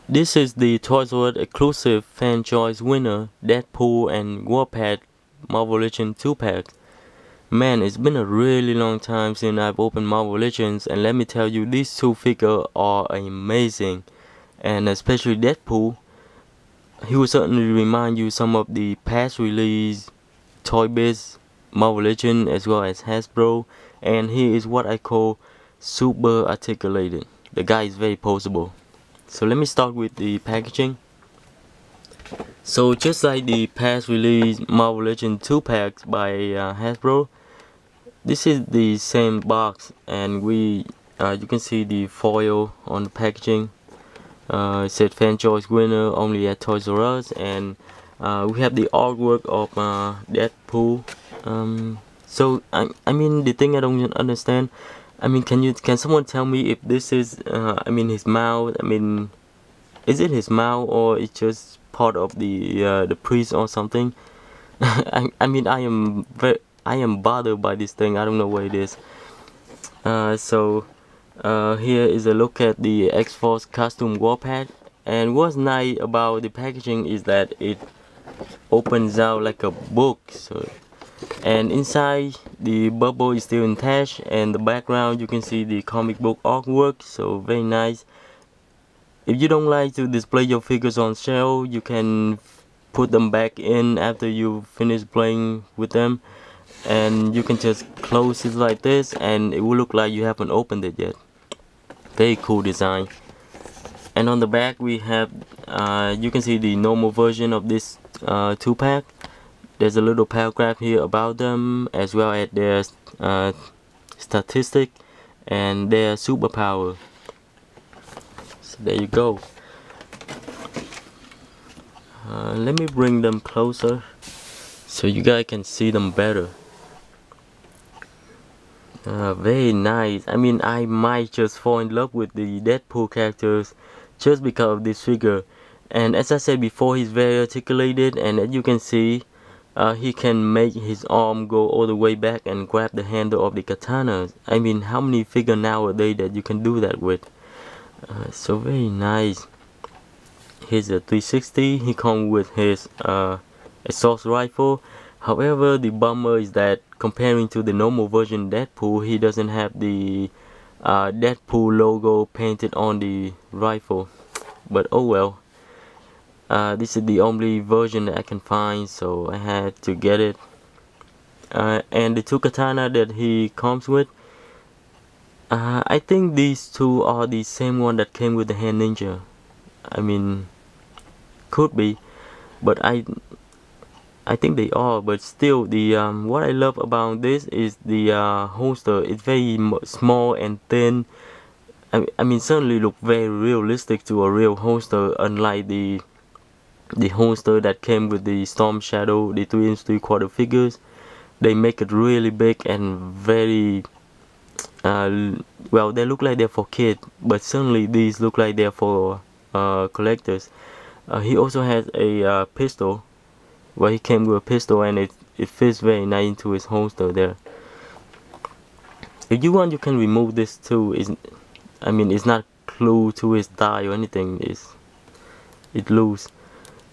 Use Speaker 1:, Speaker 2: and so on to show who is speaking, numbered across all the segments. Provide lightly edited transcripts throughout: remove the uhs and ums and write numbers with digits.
Speaker 1: This is the Toys R Us exclusive fan choice winner, Deadpool and Warpath Marvel Legends 2-pack. Man, it's been a really long time since I've opened Marvel Legends, and let me tell you, these two figures are amazing. And especially Deadpool, he will certainly remind you some of the past release Toy Biz Marvel Legends as well as Hasbro, and he is what I call super articulated. The guy is very poseable. So let me start with the packaging. So just like the past release Marvel Legends 2 packs by Hasbro, this is the same box, and you can see the foil on the packaging. It said fan choice winner only at Toys R Us, and we have the artwork of Deadpool. I mean, the thing I don't understand, I mean, can someone tell me if this is his mouth? I mean, is it his mouth or it's just part of the priest or something? I am bothered by this thing. I don't know what it is. Here is a look at the X-Force costume Warpath, and what's nice about the packaging is that it opens out like a book. And inside the bubble is still attached, and the background you can see the comic book artwork. So very nice. If you don't like to display your figures on shelf, you can put them back in after you finish playing with them, and you can just close it like this and it will look like you haven't opened it yet. Very cool design. And on the back we have you can see the normal version of this 2-pack. There's a little paragraph here about them as well as their statistic and their superpower. So there you go. Let me bring them closer so you guys can see them better. Very nice. I mean, I might just fall in love with the Deadpool characters just because of this figure. And as I said before, he's very articulated, and as you can see, he can make his arm go all the way back and grab the handle of the katana. I mean, how many figures nowadays that you can do that with? So very nice. Here's a 360. He comes with his assault rifle. However, the bummer is that comparing to the normal version Deadpool, he doesn't have the Deadpool logo painted on the rifle. But oh well. This is the only version that I can find, so I had to get it. And the two katana that he comes with, I think these two are the same one that came with the hand ninja. I mean, could be, but I think they are. But still, the what I love about this is the holster. It's very small and thin. I mean, certainly look very realistic to a real holster, unlike the holster that came with the Storm Shadow, the 3" 3/4 figures. They make it really big and very well, they look like they're for kids, but certainly these look like they're for collectors. He also has a pistol. Well, he came with a pistol, and it fits very nice into his holster there. If you want, you can remove this too. It's not glued to his thigh or anything. It's loose.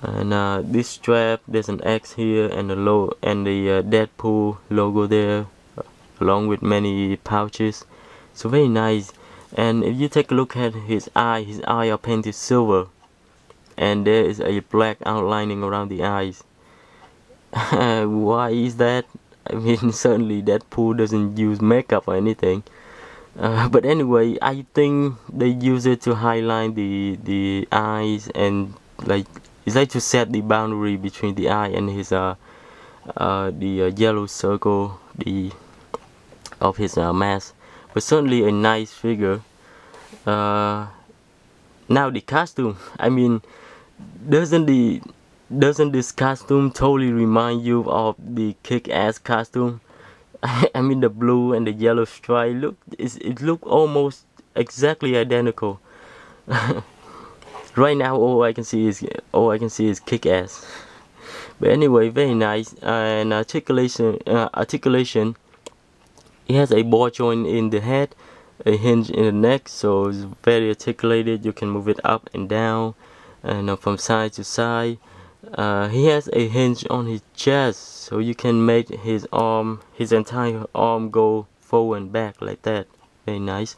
Speaker 1: And this strap, there's an X here and the Deadpool logo there, along with many pouches. So very nice. And if you take a look at his eyes are painted silver, and there is a black outlining around the eyes. Why is that? I mean, certainly Deadpool doesn't use makeup or anything. But anyway, I think they use it to highlight the eyes, and it's like to set the boundary between the eye and his yellow circle of his mask. But certainly a nice figure. Now the costume. I mean, doesn't this costume totally remind you of the Kick-Ass costume? I mean, the blue and the yellow stripe it look almost exactly identical. Right now, all I can see is Kick-Ass. But anyway, very nice. And articulation. It has a ball joint in the head. a hinge in the neck, so it's very articulated. You can move it up and down and from side to side. He has a hinge on his chest, so you can make his entire arm go forward and back like that. Very nice.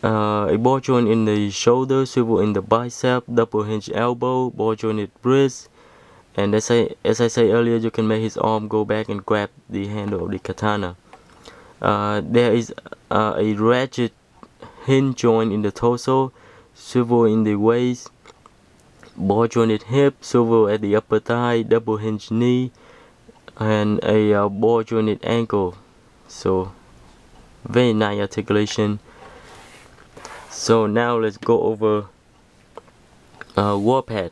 Speaker 1: A ball joint in the shoulder, swivel in the bicep, double hinge elbow, ball jointed wrist, and as I said earlier, you can make his arm go back and grab the handle of the katana. There is a ratchet hinge joint in the torso, swivel in the waist, ball jointed hip, swivel at the upper thigh, double hinge knee, and a ball jointed ankle. So very nice articulation. So now let's go over Warpath.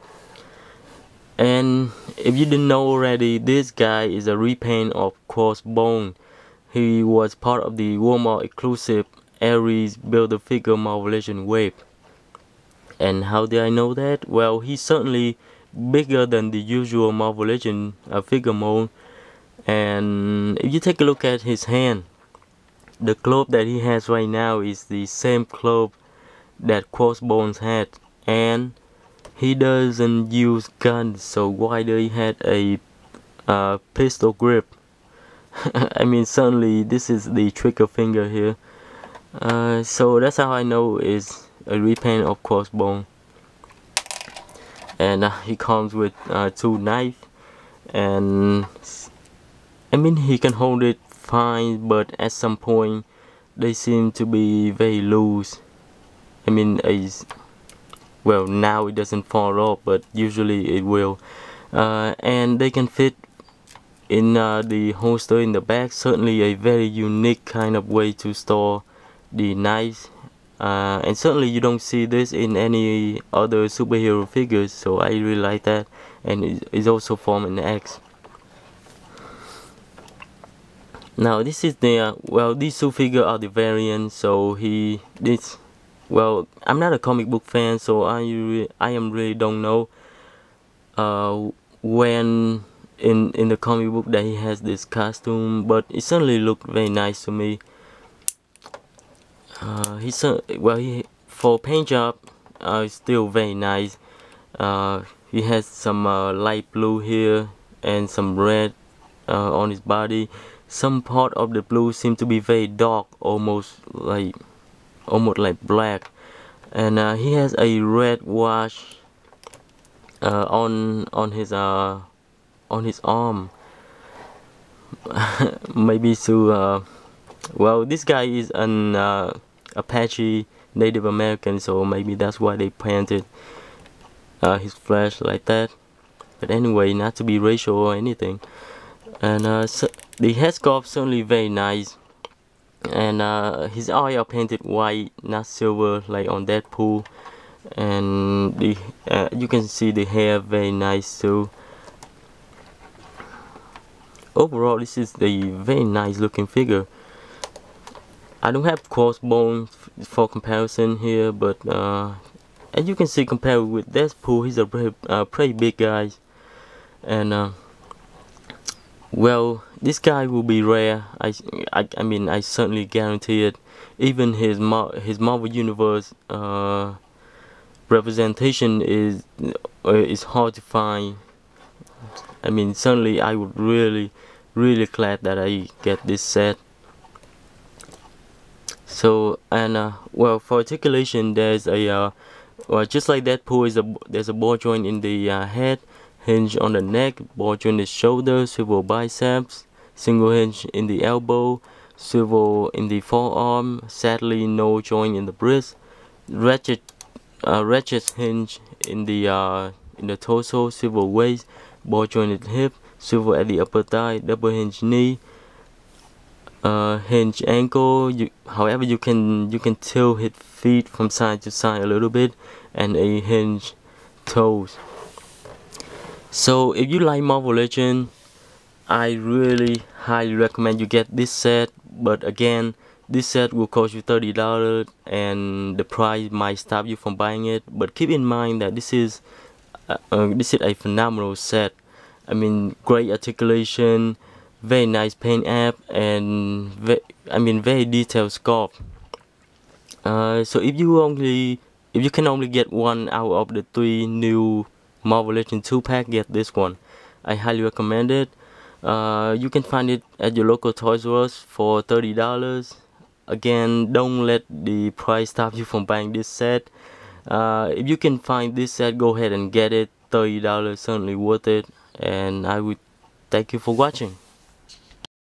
Speaker 1: And if you didn't know already, this guy is a repaint of Crossbone. He was part of the Walmart exclusive Ares Build-A-Figure Marvel Legends wave. And how did I know that? Well, he's certainly bigger than the usual Marvel Legends figure mold. And if you take a look at his hand, the glove that he has right now is the same glove that Crossbones had, and he doesn't use guns, so why do he have a pistol grip? I mean, certainly this is the trigger finger here. So that's how I know is a repaint of Crossbone. And he comes with 2 knives, and I mean, he can hold it fine, but at some point they seem to be very loose. I mean, well, now it doesn't fall off, but usually it will. And they can fit in the holster in the back. Certainly a very unique kind of way to store the knives. And certainly you don't see this in any other superhero figures, so I really like that. And it's also formed in X. Now this is the well, these 2 figures are the variants. So well, I'm not a comic book fan, so I really don't know when in the comic book that he has this costume, but it certainly looked very nice to me. For paint job, it's still very nice. He has some light blue here and some red on his body. Some part of the blue seem to be very dark, almost like black, and he has a red wash on his arm. Maybe to well, this guy is an Apache Native American, so maybe that's why they painted his flesh like that. But anyway, not to be racial or anything. And so the headscarf certainly very nice. And his eyes are painted white, not silver like on Deadpool. And you can see the hair very nice too. Overall, this is a very nice looking figure. I don't have Crossbones for comparison here, but as you can see, compared with Deadpool, he's a pretty big guy. And well, this guy will be rare. I mean, I certainly guarantee it. Even his Marvel Universe representation is hard to find. I mean, certainly I would really glad that I get this set. So, and well, for articulation, there's a well, just like Deadpool, there's a ball joint in the head, hinge on the neck, ball joint in the shoulder, swivel biceps, single hinge in the elbow, swivel in the forearm, sadly no joint in the wrist, ratchet hinge in the torso, swivel waist, ball jointed hip, swivel at the upper thigh, double hinge knee, hinge ankle. However, you can tilt his feet from side to side a little bit, and a hinge toes. So if you like Marvel Legends, I really highly recommend you get this set. But again, this set will cost you $30, and the price might stop you from buying it. But keep in mind that this is a phenomenal set. I mean, great articulation, very nice paint app, and very detailed sculpt. So if you can only get one out of the 3 new Marvel Legends 2 pack, get this one. I highly recommend it. You can find it at your local Toys R Us for $30. Again, don't let the price stop you from buying this set. If you can find this set, go ahead and get it. $30, certainly worth it. And I would thank you for watching.